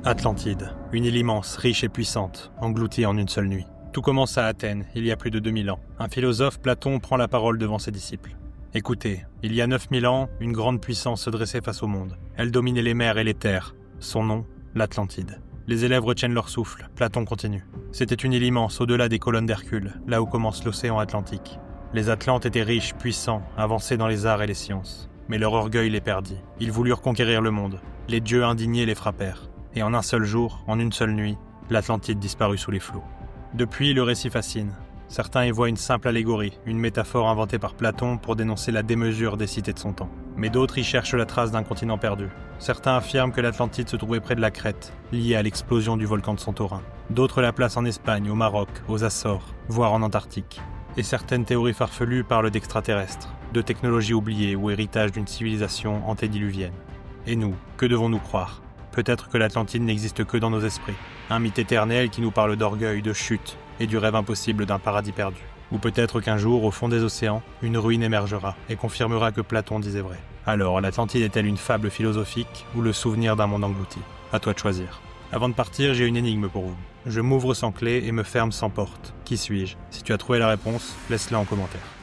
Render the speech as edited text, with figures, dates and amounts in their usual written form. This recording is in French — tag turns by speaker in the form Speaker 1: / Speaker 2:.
Speaker 1: Atlantide, une île immense, riche et puissante, engloutie en une seule nuit. Tout commence à Athènes, il y a plus de 2000 ans. Un philosophe, Platon, prend la parole devant ses disciples. Écoutez, il y a 9000 ans, une grande puissance se dressait face au monde. Elle dominait les mers et les terres. Son nom, l'Atlantide. Les élèves retiennent leur souffle. Platon continue. C'était une île immense, au-delà des colonnes d'Hercule, là où commence l'océan Atlantique. Les Atlantes étaient riches, puissants, avancés dans les arts et les sciences. Mais leur orgueil les perdit. Ils voulurent conquérir le monde. Les dieux indignés les frappèrent. Et en un seul jour, en une seule nuit, l'Atlantide disparut sous les flots. Depuis, le récit fascine. Certains y voient une simple allégorie, une métaphore inventée par Platon pour dénoncer la démesure des cités de son temps. Mais d'autres y cherchent la trace d'un continent perdu. Certains affirment que l'Atlantide se trouvait près de la Crète, liée à l'explosion du volcan de Santorin. D'autres la placent en Espagne, au Maroc, aux Açores, voire en Antarctique. Et certaines théories farfelues parlent d'extraterrestres, de technologies oubliées ou héritage d'une civilisation antédiluvienne. Et nous, que devons-nous croire ? Peut-être que l'Atlantide n'existe que dans nos esprits. Un mythe éternel qui nous parle d'orgueil, de chute et du rêve impossible d'un paradis perdu. Ou peut-être qu'un jour, au fond des océans, une ruine émergera et confirmera que Platon disait vrai. Alors, l'Atlantide est-elle une fable philosophique ou le souvenir d'un monde englouti ? À toi de choisir. Avant de partir, j'ai une énigme pour vous. Je m'ouvre sans clé et me ferme sans porte. Qui suis-je ? Si tu as trouvé la réponse, laisse-la en commentaire.